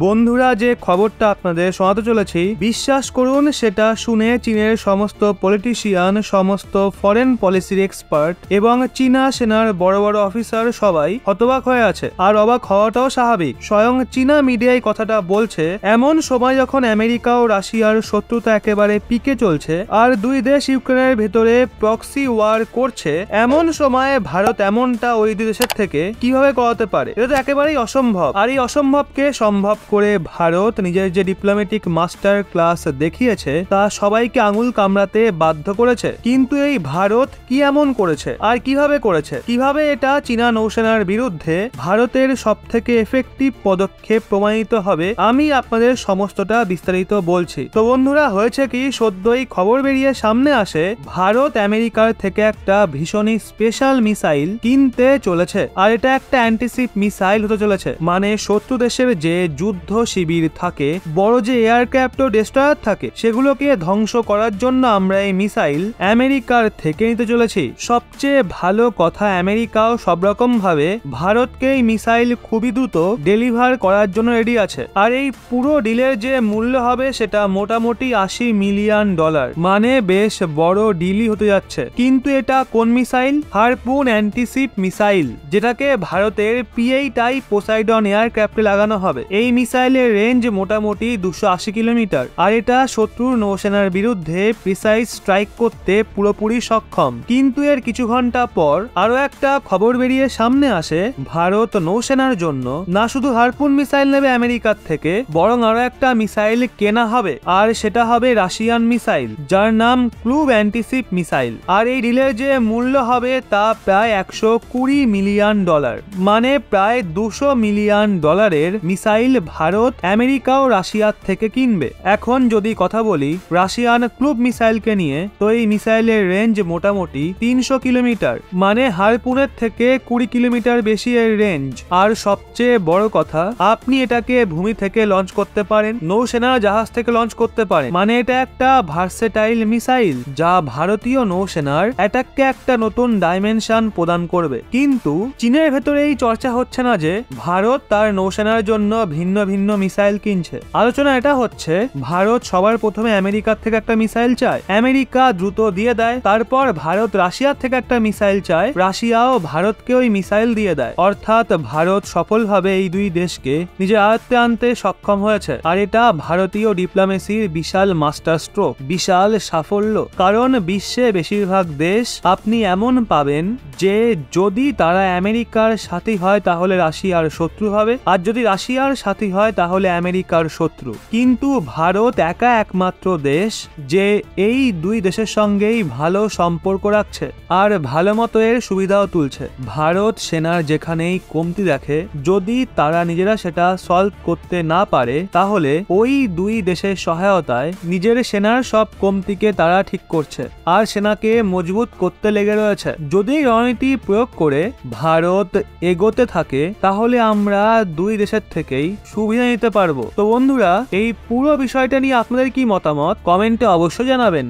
বন্ধুরা, যে খবরটা আপনাদের শোনাতে চলেছি, বিশ্বাস করুন সেটা শুনে চীনের সমস্ত পলিটিশিয়ান, সমস্ত ফরেন পলিসির এক্সপার্ট এবং চীনা সেনার বড় বড় অফিসার সবাই হতবাক হয়ে আছে। আর অবাক হওয়াটাও স্বাভাবিক। স্বয়ং চীনা মিডিয়ায় কথাটা বলছে এমন সময় যখন আমেরিকা ও রাশিয়ার শত্রুতা একেবারে পিকে চলছে আর দুই দেশ ইউক্রেনের ভেতরে প্রক্সি ওয়ার করছে, এমন সময়ে ভারত এমনটা ওই দুই দেশের থেকে কিভাবে করাতে পারে? এটা তো একেবারেই অসম্ভব। আর এই অসম্ভবকে সম্ভব করে ভারত নিজের যে ডিপ্লোম্যাটিক মাস্টার ক্লাস দেখিয়েছে তা সবাইকে আঙুল কামড়াতে বাধ্য করেছে। কিন্তু এই ভারত কি এমন করেছে আর কিভাবে করেছে? কিভাবে এটা চীনা নৌসেনার বিরুদ্ধে ভারতের সবথেকে এফেক্টিভ পদক্ষেপ প্রমাণিত হবে, আমি আপনাদের সমস্তটা বিস্তারিত বলছি। তো বন্ধুরা, হয়েছে কি, সদ্যই খবর বেরিয়ে সামনে আসে ভারত আমেরিকার থেকে একটা ভীষণই স্পেশাল মিসাইল কিনতে চলেছে। আর এটা একটা অ্যান্টিশিপ মিসাইল হতে চলেছে। মানে শত্রু দেশের যে যুদ্ধ শিবির থাকে, বড় যে এয়ারক্রাফট ও ডেস্ট্রয়ার থাকে, সেগুলোকে ধ্বংস করার জন্য আমরা এই মিসাইল আমেরিকার থেকে নিতে চলেছি। সবচেয়ে ভালো কথা, আমেরিকাও সব রকম ভাবে ভারতকে এই মিসাইল খুবই দ্রুত ডেলিভার করার জন্য রেডি আছে। আর এই পুরো ডিলের যে মূল্য হবে সেটা মোটামুটি $80 মিলিয়ন। মানে বেশ বড় ডিলই হতে যাচ্ছে। কিন্তু এটা কোন মিসাইল? হারপুন অ্যান্টিশিপ মিসাইল, যেটাকে ভারতের P-8I পোসাইডন এয়ারক্রাফটে লাগানো হবে। এই মিসাইলের রেঞ্জ মোটামুটি 280 কিলোমিটার। আর এটা শত্রুর নৌসেনার বিরুদ্ধে প্রিসাইজ স্ট্রাইক করতে পুরোপুরি সক্ষম। কিন্তু এর কিছু ঘন্টা পর আরো একটা খবর বেরিয়ে সামনে আসে, ভারত নৌসেনার জন্য না শুধু হারপুন মিসাইল নেবে আমেরিকার থেকে, বরং আরো একটা মিসাইল কেনা হবে। আর সেটা হবে রাশিয়ান মিসাইল, যার নাম ক্লুভ অ্যান্টিশিপ মিসাইল। আর এই ডিলের যে মূল্য হবে তা প্রায় $120 মিলিয়ন। মানে প্রায় $200 মিলিয়ন মিসাইল ভারত আমেরিকা ও রাশিয়ার থেকে কিনবে। এখন যদি কথা বলি রাশিয়ান ক্লুভ মিসাইলকে নিয়ে, তো এই মিসাইলের রেঞ্জ মোটামুটি 300 কিলোমিটার। মানে হারপুনের থেকে 20 কিলোমিটার বেশি এর রেঞ্জ। আর সবচেয়ে বড় কথা, আপনি এটাকে ভূমি থেকে লঞ্চ করতে পারেন, নৌসেনা জাহাজ থেকে লঞ্চ করতে পারেন। মানে এটা একটা ভার্সেটাইল মিসাইল, যা ভারতীয় নৌসেনার অ্যাটাককে একটা নতুন ডাইমেনশন প্রদান করবে। কিন্তু চীনের ভেতরে এই চর্চা হচ্ছে না যে ভারত তার নৌসেনার জন্য ভিন্ন ভিন্ন মিসাইল কিনছে। আলোচনা এটা হচ্ছে, ভারত সবার প্রথমে আমেরিকার থেকে একটা মিসাইল চায়, আমেরিকা দ্রুত দিয়ে দেয়। তারপর ভারত রাশিয়ার থেকে একটা মিসাইল চায়, রাশিয়াও ভারতকে ওই মিসাইল দিয়ে দেয়। অর্থাৎ ভারত সফলভাবে এই দুই দেশকে নিজের আয়ত্তে আনতে সক্ষম হয়েছে। আর এটা ভারতীয় ডিপ্লোমেসির বিশাল মাস্টার স্ট্রোক, বিশাল সাফল্য। কারণ বিশ্বে বেশিরভাগ দেশ আপনি এমন পাবেন যে যদি তারা আমেরিকার সাথী হয় তাহলে রাশিয়ার শত্রু হবে, আর যদি রাশিয়ার সাথী হয় তাহলে আমেরিকার শত্রু। কিন্তু ভারত একা একমাত্র দেশ যে এই দুই দেশের সঙ্গেই ভালো সম্পর্ক রাখছে আর ভালো মতো এর সুবিধাও তুলছে। ভারত সেনার যেখানেই কমতি দেখে, যদি তারা নিজেরা সেটা সলভ করতে না পারে, তাহলে ওই দুই দেশের সহায়তায় নিজের সেনার সব কমতিকে তারা ঠিক করছে আর সেনাকে মজবুত করতে লেগে রয়েছে। যদি রণনীতি প্রয়োগ করে ভারত এগোতে থাকে, তাহলে আমরা দুই দেশের থেকেই সুবিধা নিতে পারবো। তো বন্ধুরা, এই পুরো বিষয়টা নিয়ে আপনাদের কি মতামত কমেন্টে অবশ্যই জানাবেন।